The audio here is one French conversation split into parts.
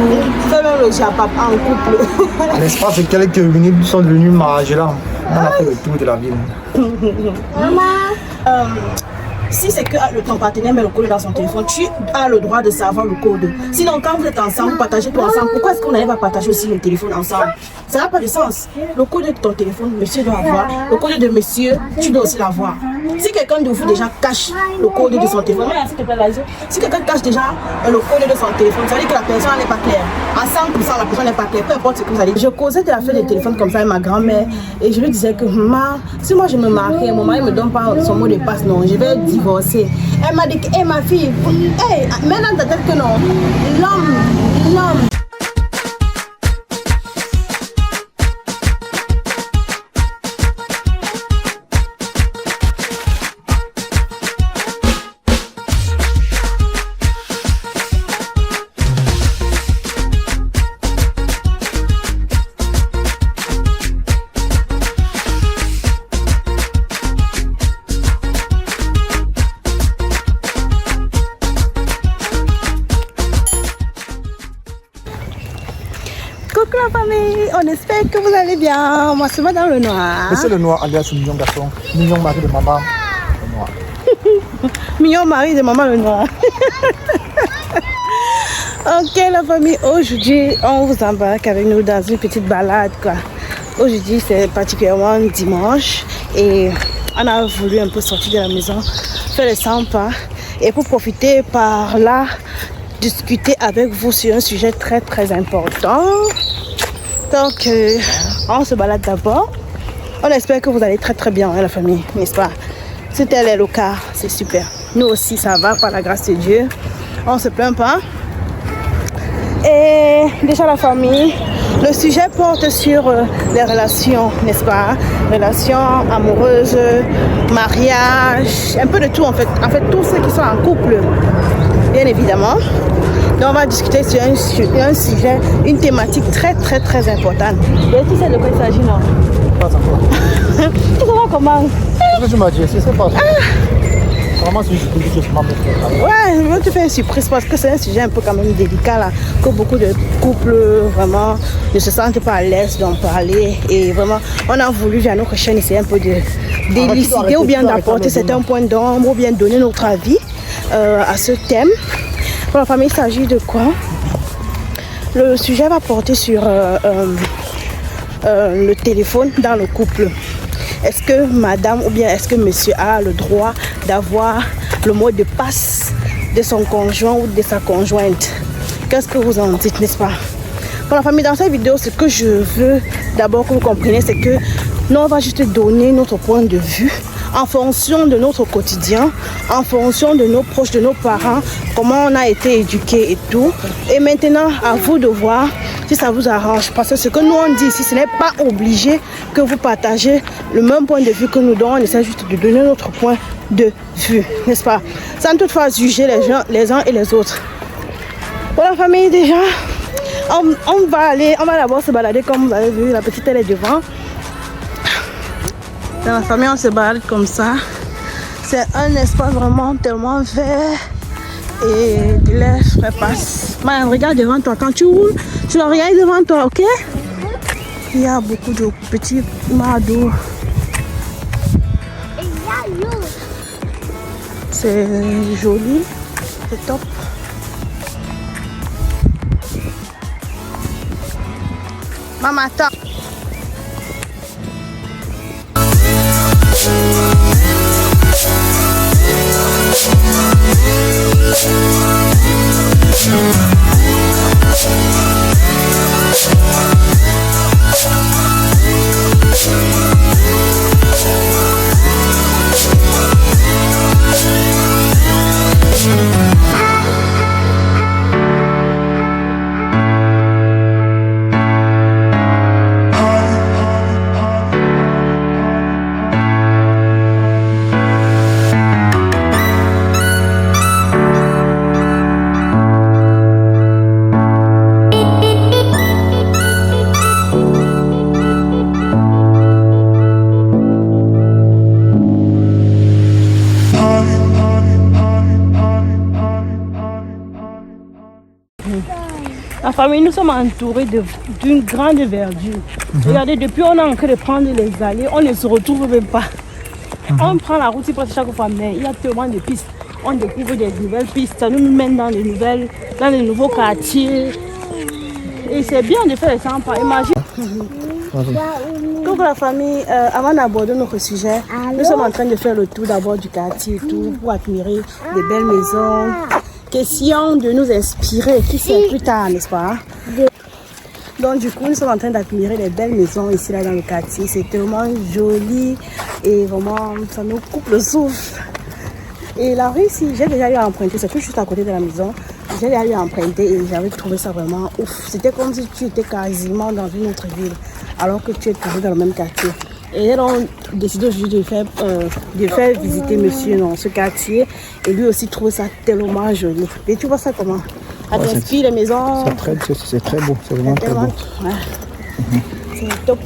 tout. C'est même le Japon en couple. L'espace de quelques minutes, sont devenus manger là. On a fait le tour de la ville. Maman, si c'est que ton partenaire met le code dans son téléphone, tu as le droit de savoir le code. Sinon, quand vous êtes ensemble, vous partagez tout ensemble, pourquoi est-ce qu'on n'allait pas partager aussi le téléphone ensemble? Ça n'a pas de sens. Le code de ton téléphone, monsieur doit avoir. Le code de monsieur, tu dois aussi l'avoir. Si quelqu'un de vous déjà cache le code de son téléphone, si quelqu'un cache déjà le code de son téléphone, ça veut dire que la personne n'est pas claire. À 100%, la personne n'est pas claire, peu importe ce que vous allez dire. Je causais de la fête des téléphones comme ça avec ma grand-mère et je lui disais que maman, si moi je me marie, mon mari ne me donne pas son mot de passe, non, je vais divorcer. Elle m'a dit que, hey, ma fille, hey, maintenant ta tête que non, l'homme. Coucou la famille, on espère que vous allez bien. Moi c'est Madame Lenoir. Et c'est le noir alias mignon garçon, mignon mari de maman. Le noir. Mignon mari de maman Lenoir. Ok la famille, aujourd'hui on vous embarque avec nous dans une petite balade quoi. Aujourd'hui c'est particulièrement dimanche et on a voulu un peu sortir de la maison, faire les 100 pas et pour profiter par là discuter avec vous sur un sujet très très important. Donc on se balade d'abord. On espère que vous allez très très bien hein, la famille, n'est-ce pas? Si tel est le cas, c'est super. Nous aussi ça va par la grâce de Dieu. On se plaint pas. Et déjà la famille, le sujet porte sur les relations, n'est-ce pas? Relations amoureuses, mariage, un peu de tout en fait. En fait tous ceux qui sont en couple, bien évidemment. Donc on va discuter sur un sujet, une thématique très très très importante. Et tu sais de quoi il s'agit non? Pas encore. Tu sais comment? Qu'est-ce que tu m'as dit? C'est pas ça. Vraiment, c'est une surprise que je m'en mets. Ouais, je vais te faire une surprise parce que c'est un sujet un peu quand même délicat là, que beaucoup de couples vraiment ne se sentent pas à l'aise d'en parler et vraiment on a voulu via notre chaîne essayer un peu de d'élucider ou bien d'apporter certains points d'ombre ou bien donner notre avis à ce thème. Pour la famille, il s'agit de quoi? Le sujet va porter sur le téléphone dans le couple. Est-ce que madame ou bien est-ce que monsieur a le droit d'avoir le mot de passe de son conjoint ou de sa conjointe? Qu'est-ce que vous en dites, n'est-ce pas? Pour la famille, dans cette vidéo, ce que je veux d'abord que vous compreniez, c'est que nous, on va juste donner notre point de vue en fonction de notre quotidien, en fonction de nos proches, de nos parents, comment on a été éduqués et tout. Et maintenant, à vous de voir si ça vous arrange. Parce que ce que nous on dit ici, ce n'est pas obligé que vous partagez le même point de vue que nous donnons. On essaie juste de donner notre point de vue, n'est-ce pas? Sans toutefois juger les uns et les autres. Pour la famille déjà, on va d'abord se balader comme vous avez vu, la petite elle est devant. Dans la famille on se balade comme ça. C'est un espace vraiment tellement vert et de l'air frais passe. Regarde devant toi, quand tu roules, tu le regardes devant toi, ok? Il y a beaucoup de petits mares d'eau. C'est joli, c'est top. Maman, attends. La famille, nous sommes entourés d'une grande verdure. Regardez, depuis on est en train de prendre les allées, on ne se retrouve même pas. On prend la route presque chaque fois, mais il y a tellement de pistes. On découvre des nouvelles pistes, ça nous mène dans les nouveaux quartiers. Et c'est bien de faire les 100 pas. Imagine. Donc la famille, avant d'aborder notre sujet, nous sommes en train de faire le tour d'abord du quartier et tout pour admirer des belles maisons. Question de nous inspirer, qui sait plus tard, n'est-ce pas? Donc du coup, nous sommes en train d'admirer les belles maisons ici là dans le quartier. C'est tellement joli et vraiment, ça nous coupe le souffle. Et la rue ici, j'ai déjà eu à emprunter, c'est tout juste à côté de la maison. J'ai déjà eu à emprunter et j'avais trouvé ça vraiment ouf. C'était comme si tu étais quasiment dans une autre ville, alors que tu es toujours dans le même quartier. Et ils ont décidé aujourd'hui de faire visiter monsieur dans ce quartier. Et lui aussi trouve ça tellement joli. Et tu vois ça comment? Ça t'inspire les maisons. C'est très beau, c'est vraiment très beau. Ouais. C'est top.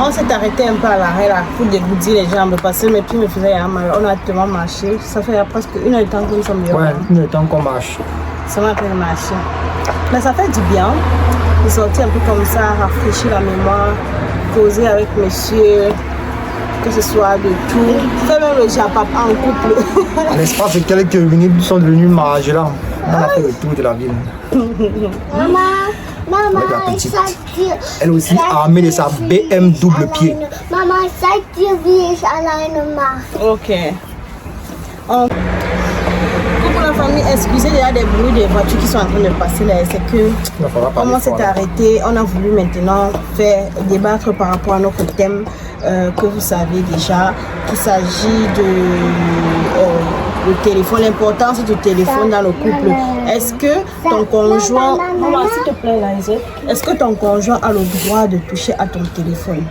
On s'est arrêté un peu à l'arrêt là pour dégourdir les jambes parce que mes pieds me faisaient mal. On a tellement marché. Ça fait presque 1 heure de temps que nous sommes là. Ouais, 1 heure de temps qu'on marche. Ça m'a fait marcher. Mais ça fait du bien de sortir un peu comme ça, rafraîchir la mémoire, causer avec monsieur, que ce soit de tout. Faire même le japap en couple. L'espace, c'est quelques minutes, nous sommes devenus manger là. On a fait le tour de la ville. Maman, elle aussi armée de sa BMW pied. Maman, zeig dir, wie ich alleine mache. Ok. Pour la famille, excusez, il y a des bruits des voitures qui sont en train de passer là. C'est que, comme on s'est arrêté, on a voulu maintenant débattre par rapport à notre thème que vous savez déjà, qu'il s'agit de le téléphone, l'importance du téléphone dans le couple. Est-ce que ton conjoint, maman, s'il te plaît, est-ce que ton conjoint a le droit de toucher à ton téléphone?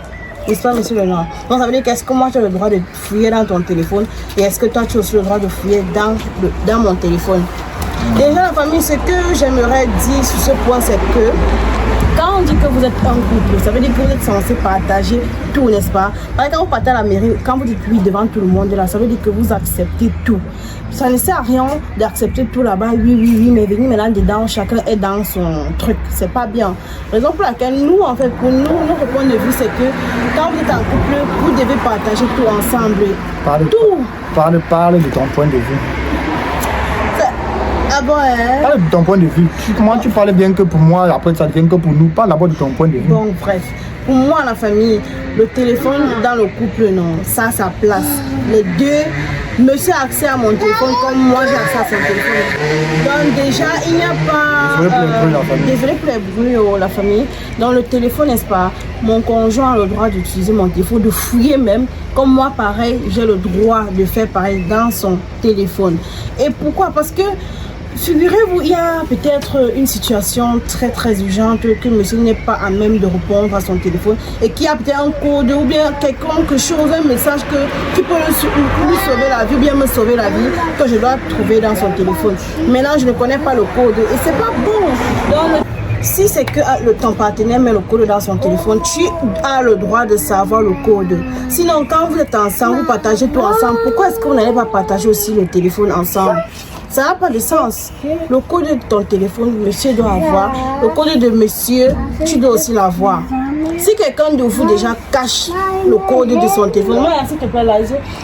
N'est-ce pas, monsieur le Noir? Donc ça veut dire qu'est-ce que moi tu as le droit de fouiller dans ton téléphone et est-ce que toi tu as aussi le droit de fouiller dans mon téléphone? Déjà la famille, ce que j'aimerais dire sur ce point, c'est que quand on dit que vous êtes un couple, ça veut dire que vous êtes censé partager tout, n'est-ce pas? Par exemple, quand vous partez à la mairie, quand vous dites oui devant tout le monde, là, ça veut dire que vous acceptez tout. Ça ne sert à rien d'accepter tout là-bas, oui, mais venir maintenant dedans, chacun est dans son truc. C'est pas bien. Raison pour laquelle nous, en fait, pour nous, notre point de vue, c'est que quand vous êtes en couple, vous devez partager tout ensemble. Parle de ton point de vue. Ah bon, hein? Parle de ton point de vue. Comment tu parles bien que pour moi, après ça devient que pour nous. Parle d'abord de ton point de vue. Bon, bref. Pour moi, la famille, le téléphone dans le couple, non. Ça a sa place. Les deux, monsieur a accès à mon téléphone comme moi j'ai accès à son téléphone. Donc déjà, il n'y a pas... Désolé pour les bruits, la famille. Dans le téléphone, n'est-ce pas? Mon conjoint a le droit d'utiliser mon téléphone, de fouiller même. Comme moi, pareil, j'ai le droit de faire pareil dans son téléphone. Et pourquoi? Parce que figurez-vous, il y a peut-être une situation très urgente que monsieur n'est pas à même de répondre à son téléphone et qu'il y a peut-être un code ou bien quelque chose, un message qui peut lui sauver la vie ou bien me sauver la vie que je dois trouver dans son téléphone. Maintenant, je ne connais pas le code et c'est pas bon. Donc, si c'est que ton partenaire met le code dans son téléphone, tu as le droit de savoir le code. Sinon, quand vous êtes ensemble, vous partagez tout ensemble, pourquoi est-ce que vous n'allez pas partager aussi le téléphone ensemble? Ça n'a pas de sens. Le code de ton téléphone, monsieur doit avoir. Le code de monsieur, tu dois aussi l'avoir. Si quelqu'un de vous déjà cache le code de son téléphone, s'il te plaît,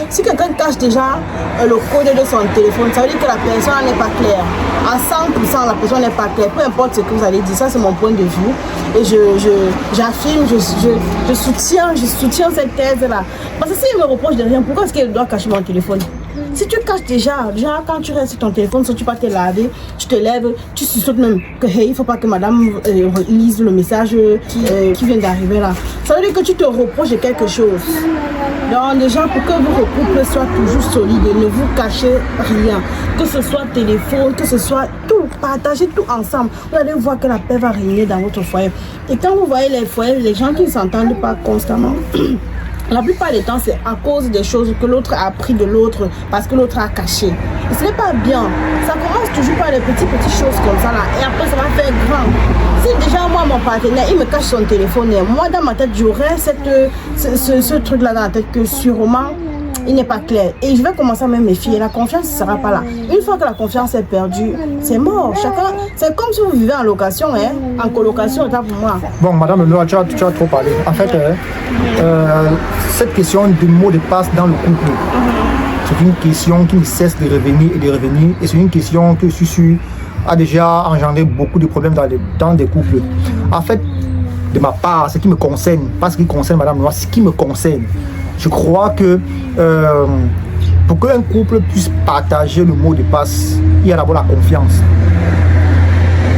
si quelqu'un cache déjà le code de son téléphone, ça veut dire que la personne n'est pas claire. À 100%, la personne n'est pas claire. Peu importe ce que vous allez dire, ça c'est mon point de vue. Et j'affirme, je soutiens cette thèse-là. Parce que s'il me reproche de rien, pourquoi est-ce qu'il doit cacher mon téléphone? Si tu caches déjà quand tu restes sur ton téléphone, si tu vas te laver, tu te lèves, tu sautes même que hey, il ne faut pas que madame lise le message qui vient d'arriver là. Ça veut dire que tu te reproches de quelque chose. Donc déjà, pour que votre couple soit toujours solide, ne vous cachez rien. Que ce soit téléphone, que ce soit tout, partagez tout ensemble. Vous allez voir que la paix va régner dans votre foyer. Et quand vous voyez les foyers, les gens qui ne s'entendent pas constamment, la plupart des temps, c'est à cause des choses que l'autre a appris de l'autre parce que l'autre a caché. Et ce n'est pas bien. Ça commence toujours par des petites choses comme ça là. Et après, ça va faire grand. Si déjà, moi, mon partenaire, il me cache son téléphone, et moi, dans ma tête, j'aurais ce truc-là dans la tête que sûrement, il n'est pas clair. Et je vais commencer à me méfier. La confiance ne sera pas là. Une fois que la confiance est perdue, c'est mort. Chacun, c'est comme si vous vivez en location, hein, en colocation, autant pour moi. Bon, Madame Noah, tu as trop parlé. En fait, cette question du mot de passe dans le couple, c'est une question qui ne cesse de revenir et de revenir. Et c'est une question que je suis sûr a déjà engendré beaucoup de problèmes dans des couples. En fait, de ma part, ce qui me concerne, pas ce qui concerne Madame Noah, ce qui me concerne, je crois que pour qu'un couple puisse partager le mot de passe, il y a d'abord la confiance.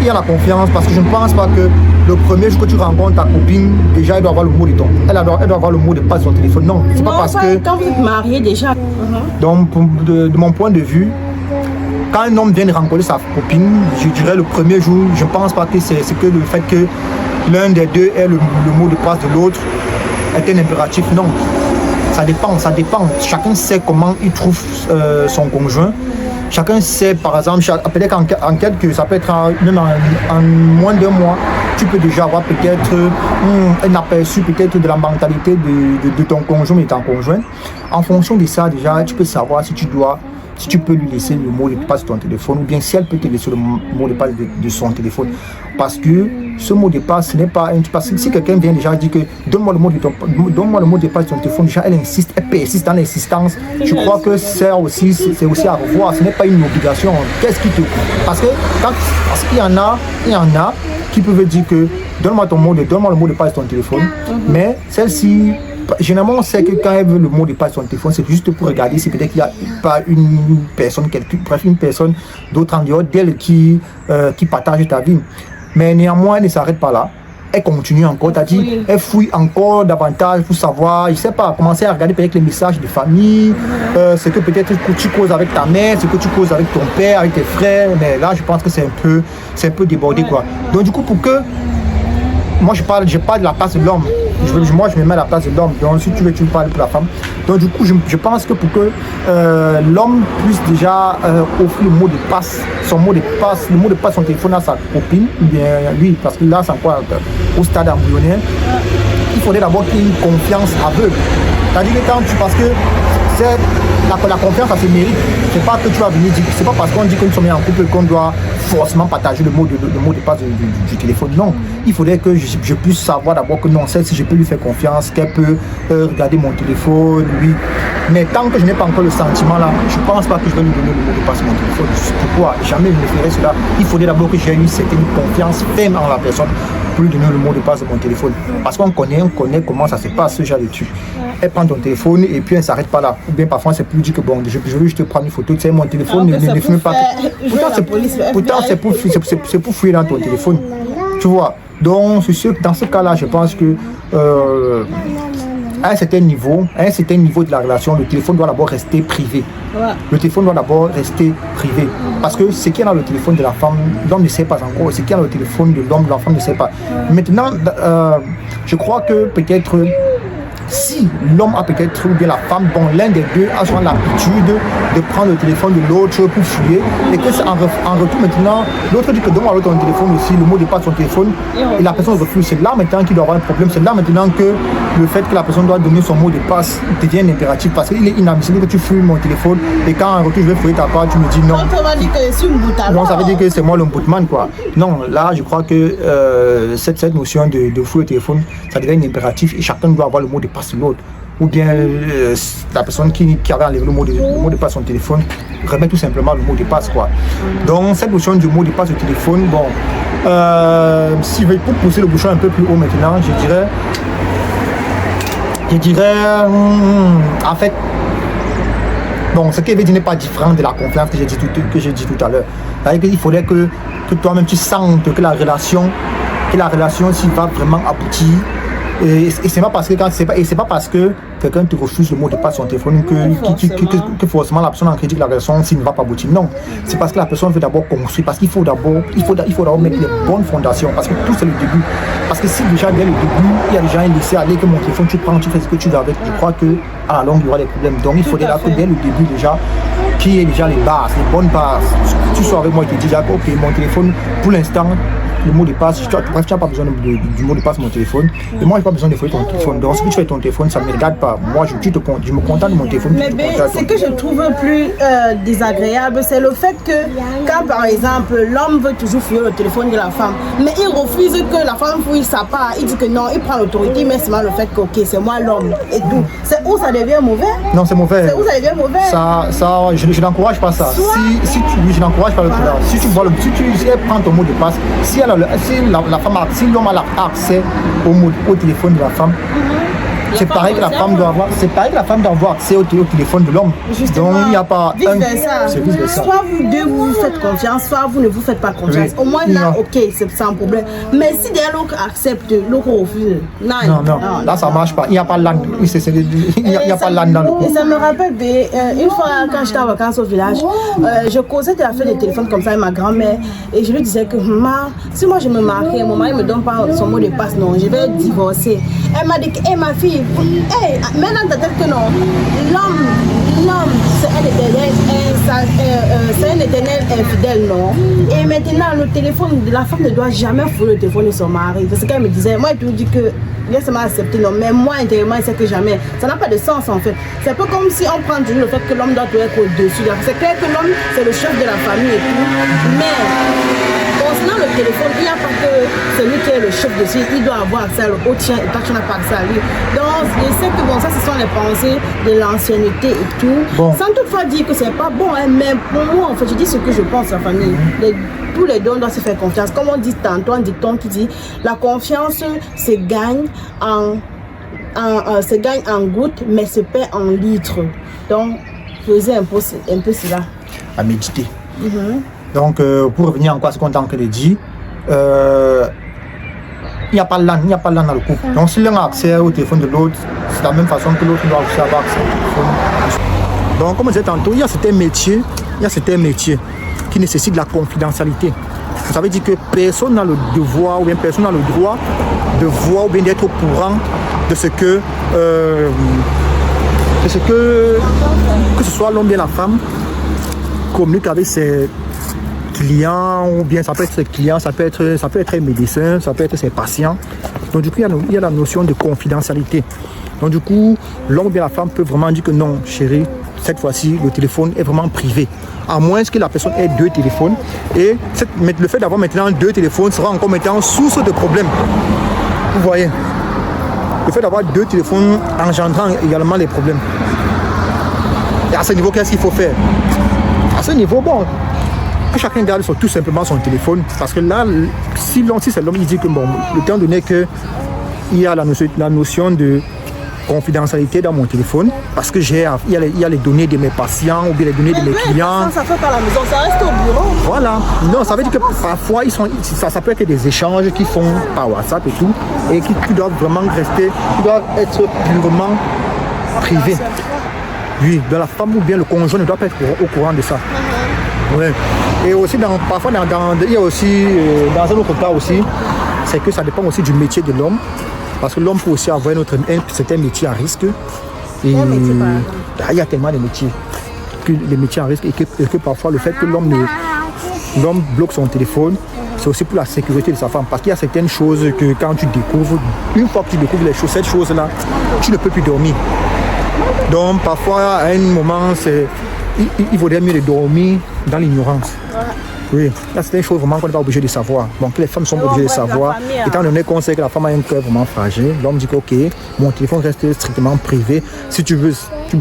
Il y a la confiance parce que je ne pense pas que le premier jour que tu rencontres ta copine, déjà elle doit avoir le mot de ton. Elle doit avoir le mot de passe de son téléphone. Non, c'est pas parce que. Quand vous êtes mariés déjà. Donc, de mon point de vue, quand un homme vient de rencontrer sa copine, je dirais le premier jour, je ne pense pas que c'est que le fait que l'un des deux ait le mot de passe de l'autre est un impératif. Non, ça dépend. Chacun sait comment il trouve son conjoint. Chacun sait, par exemple, peut-être en quelques, ça peut être même en moins d'un mois, tu peux déjà avoir peut-être un aperçu peut-être de la mentalité de ton conjoint et de ton conjoint. En fonction de ça, déjà, tu peux savoir si tu peux lui laisser le mot de passe de ton téléphone ou bien si elle peut te laisser le mot de passe de son téléphone. Parce que ce mot de passe, ce n'est pas un... Parce que si quelqu'un vient déjà dire que donne-moi le mot de passe de ton téléphone, déjà elle insiste, elle persiste dans l'insistance. Je crois que c'est aussi à revoir. Ce n'est pas une obligation. Qu'est-ce qui te... Parce qu'il y en a qui peuvent dire que donne-moi le mot de passe de ton téléphone. Mais celle-ci... Généralement, on sait que quand elle veut le mot de passe sur son téléphone, c'est juste pour regarder si peut-être il n'y a pas une personne d'autre en dehors d'elle qui partage ta vie. Mais néanmoins, elle ne s'arrête pas là. Elle continue encore, elle fouille encore davantage pour savoir, je ne sais pas, commencer à regarder peut-être les messages de famille, ce que peut-être tu causes avec ta mère, ce que tu causes avec ton père, avec tes frères. Mais là, je pense que c'est un peu débordé, quoi. Donc, du coup, pour que... Moi, je parle de la place de l'homme. Moi, je me mets à la place de l'homme. Donc, si tu veux, tu parles pour la femme. Donc, du coup, je pense que pour que l'homme puisse déjà offrir le mot de passe, le mot de passe de son téléphone à sa copine, ou bien lui, parce que là, c'est encore au stade embryonnaire, il faudrait d'abord qu'il y ait une confiance aveugle. C'est-à-dire que parce que la confiance, ça se mérite. C'est pas que tu vas venir dire, c'est pas parce qu'on dit que nous sommes en couple qu'on doit forcément partager le mot de passe du téléphone. Non, il faudrait que je puisse savoir d'abord que non, si je peux lui faire confiance, qu'elle peut regarder mon téléphone, lui. Mais tant que je n'ai pas encore le sentiment là, je pense pas que je vais lui donner le mot de passe de mon téléphone. Pourquoi? Jamais je ne ferai cela. Il faudrait d'abord que j'ai une certaine confiance ferme en la personne pour lui donner le mot de passe de mon téléphone. Parce qu'on connaît comment ça se passe, ce genre de truc. Elle prend ton téléphone et puis elle ne s'arrête pas là. Ou bien parfois c'est plus dit que bon, je veux juste prendre une photo, tu sais, mon téléphone ne fume pas. Pourtant c'est pour fouiller dans ton téléphone. Tu vois. Donc c'est sûr que dans ce cas-là, je pense que à un certain niveau de la relation, le téléphone doit d'abord rester privé. Ouais. Le téléphone doit d'abord rester privé. Parce que ce qui est dans le téléphone de la femme, l'homme ne sait pas encore. Ce qui est dans le téléphone de l'homme, la femme ne sait pas. Maintenant, je crois que peut-être si l'homme a peut-être ou bien la femme, bon, l'un des deux a souvent l'habitude de prendre le téléphone de l'autre pour fouiller, et que en retour maintenant, l'autre dit que donne-moi ton téléphone aussi, le mot de passe de son téléphone, et la personne refuse. C'est là maintenant qu'il doit avoir un problème. C'est là maintenant que le fait que la personne doit donner son mot de passe devient un impératif, parce qu'il est inadmissible que tu fouilles mon téléphone et quand en retour je vais fouiller ta part, tu me dis non. Donc ça veut dire que c'est moi l'ombudsman, quoi. Non, là je crois que cette notion de fouiller le téléphone, ça devient un impératif et chacun doit avoir le mot de passe de l'autre. Ou bien la personne qui avait enlevé le mot de passe de son téléphone remet tout simplement le mot de passe, quoi. Donc cette notion du mot de passe de téléphone, bon, si je pour pousser le bouchon un peu plus haut maintenant, je dirais en fait, bon, ce qu'elle veut dire n'est pas différent de la confiance que j'ai dit tout à l'heure. C'est-à-dire qu'il faudrait que toi-même tu sentes que la relation s'il va vraiment aboutir. Et c'est pas parce que quelqu'un te refuse le mot de passe sur son téléphone que forcément la personne en critique la relation s'il ne va pas aboutir. Non, c'est parce que la personne veut d'abord construire, parce qu'il faut d'abord mettre les bonnes fondations, parce que tout c'est le début. Parce que si déjà dès le début il y a déjà un laisser aller que mon téléphone tu prends, tu fais ce que tu veux avec, je crois que à la longue il y aura des problèmes. Donc il faudrait là que dès le début déjà qu'il y ait déjà les bases, les bonnes bases. Tu sois avec moi et te dis ok, mon téléphone pour l'instant le mot de passe. Bref, tu n'as pas besoin du mot de passe de mon téléphone. Et moi, je n'ai pas besoin de fouiller ton téléphone. Donc, ce que tu fais avec ton téléphone, ça ne me regarde pas. Moi, je me contente de mon téléphone. Mais ce que je trouve plus désagréable, c'est le fait que quand, par exemple, l'homme veut toujours fouiller le téléphone de la femme, mais il refuse que la femme fouille sa part. Il dit que non, il prend l'autorité, mais seulement le fait que, ok, c'est moi l'homme et tout. C'est où ça devient mauvais? Non, c'est mauvais. C'est où ça devient mauvais? Je n'encourage pas ça. Je n'encourage pas le voilà. Si tu prends ton mot de passe, si l'homme a accès au téléphone de la femme, c'est pareil que la femme doit avoir accès au téléphone de l'homme. Donc il n'y a pas c'est vice versa. Soit vous deux vous faites confiance, soit vous ne vous faites pas confiance. Oui. Au moins là, ok, c'est sans problème. Mais si l'autre accepte, l'autre refuse, non, là ça marche pas. Il n'y a pas l'âne. Il n'y a pas l'âne dans le coup. Et ça me rappelle, une fois quand j'étais en vacances au village, je causais de la fête de téléphone comme ça avec ma grand-mère et je lui disais que si moi je me marie, mon mari ne me donne pas son mot de passe, non, je vais divorcer. Elle m'a dit que ma fille, maintenant peut-être que non, l'homme c'est un éternel infidèle, non. Et maintenant le téléphone de la femme ne doit jamais fouiller le téléphone de son mari. C'est ce qu'elle me disait. Moi je lui dis que laisse-moi accepter, non, mais moi intérieurement je sais que jamais, ça n'a pas de sens en fait. C'est un peu comme si on prend toujours le fait que l'homme doit être au-dessus. C'est clair que l'homme c'est le chef de la famille et tout, mais concernant le téléphone, il n'y a pas que celui qui est le chef dessus, il doit avoir accès au tien et toi tu n'as pas accès à lui. Donc je sais que bon, ça ce sont les pensées de l'ancienneté et tout, sans toutefois dire que c'est pas bon, hein, mais pour moi en fait je dis ce que je pense à la famille. Tous les deux doivent se faire confiance. Comme on dit tantôt, un dicton qui dit la confiance se gagne en gouttes, mais se perd en litres. Donc, faisez un peu cela. À méditer. Donc, pour revenir encore à ce qu'on est en train de dire, il n'y a pas l'âne dans le couple. Donc, si l'un a accès au téléphone de l'autre, c'est de la même façon que l'autre doit aussi avoir accès au téléphone. Donc, comme je disais tantôt, il y a certains métiers qui nécessitent de la confidentialité. Ça veut dire que personne n'a le devoir ou bien personne n'a le droit de voir ou bien d'être au courant de ce que ce soit l'homme ou la femme communique avec ses clients, ou bien ça peut être ses clients, ça peut être un médecin, ça peut être ses patients. Donc du coup, il y a la notion de confidentialité. Donc du coup, l'homme ou bien la femme peut vraiment dire que non, chérie, cette fois-ci, le téléphone est vraiment privé. À moins que la personne ait deux téléphones. Et le fait d'avoir maintenant deux téléphones sera encore maintenant source de problèmes. Vous voyez, le fait d'avoir deux téléphones engendrant également les problèmes. Et à ce niveau, qu'est-ce qu'il faut faire? À ce niveau, bon, que chacun garde tout simplement son téléphone. Parce que là, si c'est l'homme, il dit que bon, le temps donné qu'il y a la notion de confidentialité dans mon téléphone, parce que il y a les données de mes patients ou bien les données de mes clients. Ça fait pas à la maison, ça reste au bureau. Voilà. Non, ça veut dire que parfois ça peut être des échanges qui font par WhatsApp et tout, et qui doivent vraiment rester, qui doivent être purement privés. Oui, de la femme ou bien le conjoint ne doit pas être au courant de ça. Ouais. Et aussi parfois il y a aussi dans un autre cas aussi, c'est que ça dépend aussi du métier de l'homme. Parce que l'homme peut aussi avoir certain métier à risque. Et il y a tellement de métiers, les métiers à risque, et que parfois le fait que l'homme bloque son téléphone, c'est aussi pour la sécurité de sa femme. Parce qu'il y a certaines choses que quand tu découvres, une fois que tu découvres cette chose-là, tu ne peux plus dormir. Donc parfois, à un moment, il vaudrait mieux de dormir dans l'ignorance. Oui, là c'est une chose vraiment qu'on n'est pas obligé de savoir. Donc les femmes sont obligées de savoir. Étant donné qu'on sait que la femme a un cœur vraiment fragile, l'homme dit que ok, mon téléphone reste strictement privé. Si tu veux,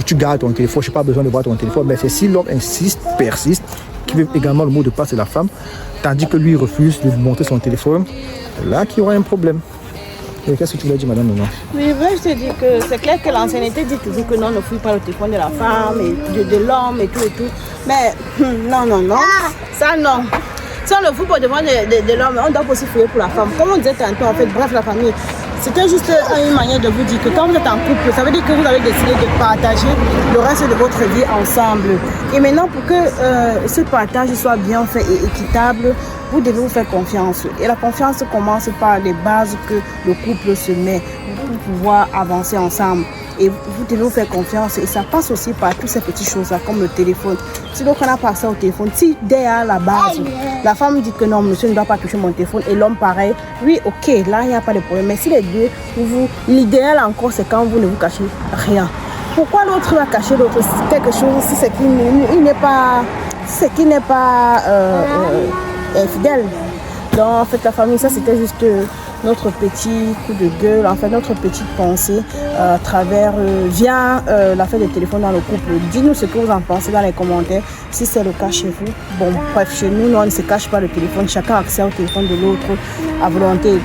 tu gardes ton téléphone, je n'ai pas besoin de voir ton téléphone. Mais c'est si l'homme persiste, qui veut également le mot de passe de la femme, tandis que lui refuse de montrer son téléphone, là qu'il y aura un problème. Qu'est-ce que tu voulais dire, madame? Oui, je te dis que c'est clair que l'ancienneté dit toujours que non, ne fouille pas le téléphone de la femme, et de l'homme et tout et tout. Mais non. Ça, non. Si on le fout pas devant de l'homme, on doit aussi fouiller pour la femme. Comme on disait tantôt, en fait, bref, la famille. C'était juste une manière de vous dire que quand vous êtes en couple, ça veut dire que vous avez décidé de partager le reste de votre vie ensemble. Et maintenant, pour que ce partage soit bien fait et équitable, vous devez vous faire confiance. Et la confiance commence par les bases que le couple se met pour pouvoir avancer ensemble. Et vous devez vous faire confiance. Et ça passe aussi par toutes ces petites choses-là, comme le téléphone. Si donc on a passé au téléphone, si derrière la base, la femme dit que non, monsieur ne doit pas toucher mon téléphone, et l'homme pareil, oui, ok, là, il n'y a pas de problème. Mais si les deux, l'idéal encore, c'est quand vous ne vous cachez rien. Pourquoi l'autre va cacher l'autre quelque chose si c'est qu'il n'est pas, infidèle? Donc, en fait, la famille, ça, c'était juste notre petit coup de gueule, en fait, notre petite pensée à travers, via l'affaire des téléphones dans le couple. Dites-nous ce que vous en pensez dans les commentaires, si c'est le cas chez vous. Bon, bref, chez nous, on ne se cache pas le téléphone, chacun a accès au téléphone de l'autre à volonté.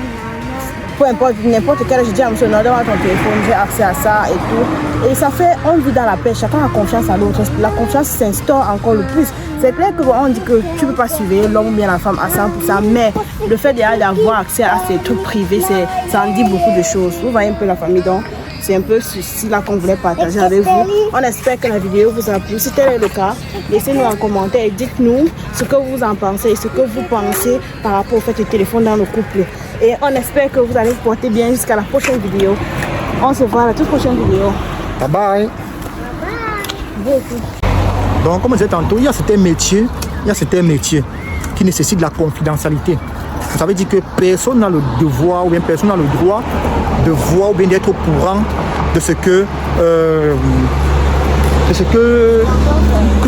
Peu importe, n'importe quel, je dis à monsieur, non, donne-moi ton téléphone, j'ai accès à ça et tout. Et ça fait, on vit dans la paix, chacun a confiance à l'autre. La confiance s'instaure encore le plus. C'est clair qu'on dit que tu ne peux pas suivre l'homme ou bien la femme à 100%, mais le fait d'avoir accès à ces trucs privés, ça en dit beaucoup de choses. Vous voyez un peu la famille, donc c'est un peu ceci là qu'on voulait partager avec vous. On espère que la vidéo vous a plu. Si tel est le cas, laissez-nous un commentaire et dites-nous ce que vous en pensez et ce que vous pensez par rapport au fait du téléphone dans le couple. Et on espère que vous allez vous porter bien jusqu'à la prochaine vidéo. On se voit à la toute prochaine vidéo. Bye bye. Bye. Donc, comme je disais tantôt, il y a certains métiers qui nécessitent de la confidentialité. Ça veut dire que personne n'a le devoir ou bien personne n'a le droit de voir ou bien d'être au courant de ce que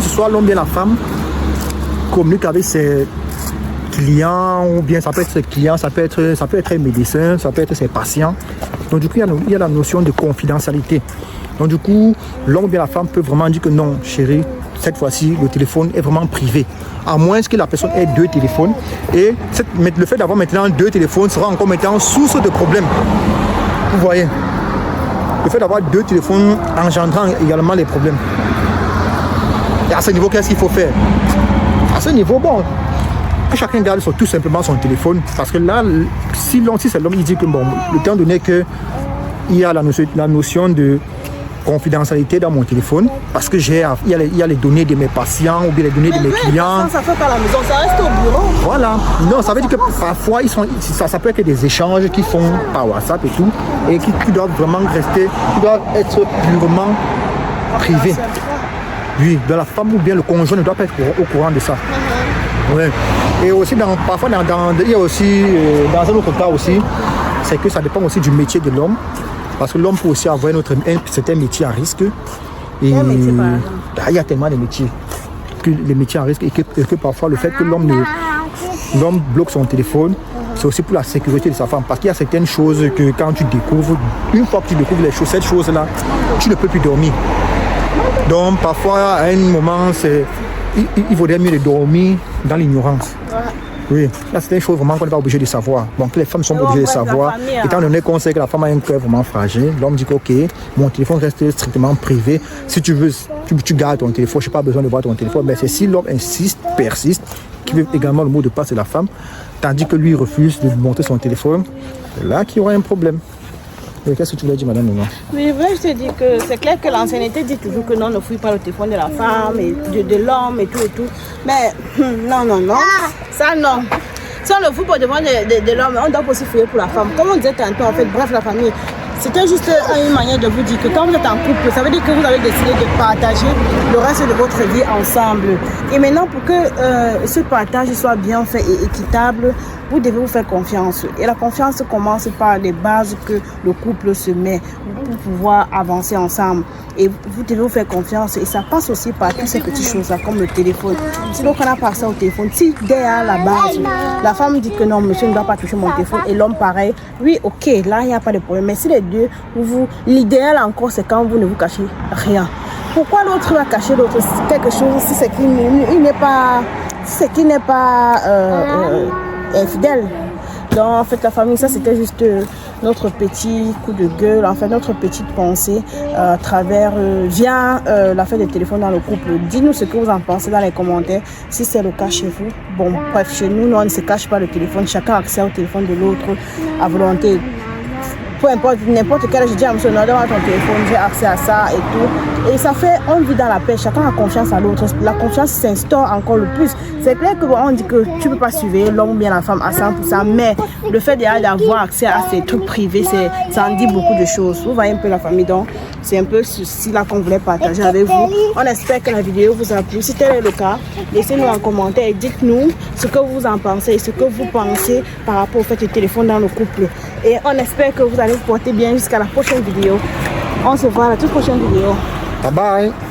ce soit l'homme ou bien la femme communique avec ses clients, ou bien ça peut être ses clients, ça peut être un médecin, ça peut être ses patients. Donc du coup, il y a la notion de confidentialité. Donc du coup, l'homme ou bien la femme peut vraiment dire que non, chérie, cette fois-ci, le téléphone est vraiment privé. À moins que la personne ait deux téléphones. Et le fait d'avoir maintenant deux téléphones sera encore maintenant source de problèmes. Vous voyez, le fait d'avoir deux téléphones engendrant également les problèmes. Et à ce niveau, qu'est-ce qu'il faut faire? À ce niveau, bon, que chacun garde tout simplement son téléphone. Parce que là, si c'est l'homme, il dit que bon, le temps donné qu'il y a la notion de confidentialité dans mon téléphone, parce que il y a les données de mes patients ou bien les données de mes clients. Ça fait pas à la maison, ça reste au bureau. Voilà. Non, ça veut dire que parfois ça peut être des échanges qui font par WhatsApp et tout, et qui doivent vraiment qui doivent être purement privés. Oui, de la femme ou bien le conjoint ne doit pas être au courant de ça. Ouais. Et aussi parfois il y a aussi dans un autre cas aussi, c'est que ça dépend aussi du métier de l'homme. Parce que l'homme peut aussi avoir un métier à risque. Et il y a tellement de métiers. Les métiers à risque et que parfois le fait que l'homme bloque son téléphone, c'est aussi pour la sécurité de sa femme. Parce qu'il y a certaines choses que quand tu découvres, une fois que tu découvres cette chose-là, tu ne peux plus dormir. Donc parfois à un moment, il vaudrait mieux de dormir dans l'ignorance. Oui, là c'est une chose vraiment qu'on n'est pas obligé de savoir. Donc les femmes sont obligées de savoir. Étant donné qu'on sait que la femme a un cœur vraiment fragile, l'homme dit que ok, mon téléphone reste strictement privé. Si tu veux, tu gardes ton téléphone, je n'ai pas besoin de voir ton téléphone. Mais c'est si l'homme persiste, qui veut également le mot de passe de la femme, tandis que lui refuse de montrer son téléphone, c'est là qu'il y aura un problème. Qu'est-ce que tu voulais dire, madame? Oui, je voulais juste dire que c'est clair que l'ancienneté dit toujours que non, ne fouille pas le téléphone de la femme, et de l'homme et tout. Mais non. Ça, non. Si on le fout pas devant de l'homme, on doit aussi fouiller pour la femme. Comme on disait tantôt, en fait, bref, la famille. C'était juste une manière de vous dire que quand vous êtes en couple, ça veut dire que vous avez décidé de partager le reste de votre vie ensemble. Et maintenant, pour que ce partage soit bien fait et équitable, vous devez vous faire confiance. Et la confiance commence par les bases que le couple se met pour pouvoir avancer ensemble. Et vous devez vous faire confiance. Et ça passe aussi par toutes ces petites choses-là, comme le téléphone. Si donc on a passé au téléphone, si derrière la base, la femme dit que non, monsieur ne doit pas toucher mon téléphone, et l'homme pareil, oui, ok, là, il n'y a pas de problème. Mais si les deux, l'idéal encore, c'est quand vous ne vous cachez rien. Pourquoi l'autre va cacher l'autre quelque chose si c'est qu'il n'est pas infidèle? Donc en fait la famille, ça c'était juste notre petit coup de gueule, en fait notre petite pensée à travers via l'affaire des téléphones dans le couple. Dites-nous ce que vous en pensez dans les commentaires, si c'est le cas chez vous. Bon, bref, chez nous, on ne se cache pas le téléphone, chacun a accès au téléphone de l'autre à volonté. peu importe, n'importe quel âge, je dis à monsieur, non, donne-moi ton téléphone, j'ai accès à ça et tout. Et ça fait, on vit dans la paix, chacun a confiance à l'autre. La confiance s'instaure encore le plus. C'est clair que bon, on dit que tu ne peux pas suivre l'homme ou bien la femme à 100%, mais le fait d'avoir accès à ces trucs privés, ça en dit beaucoup de choses. Vous voyez un peu la famille, donc c'est un peu ceci là qu'on voulait partager avec vous. On espère que la vidéo vous a plu. Si tel est le cas, laissez-nous en commentaire et dites-nous ce que vous en pensez et ce que vous pensez par rapport au fait du téléphone dans le couple. Et on espère que vous allez vous porter bien jusqu'à la prochaine vidéo. On se voit à la toute prochaine vidéo. Bye bye.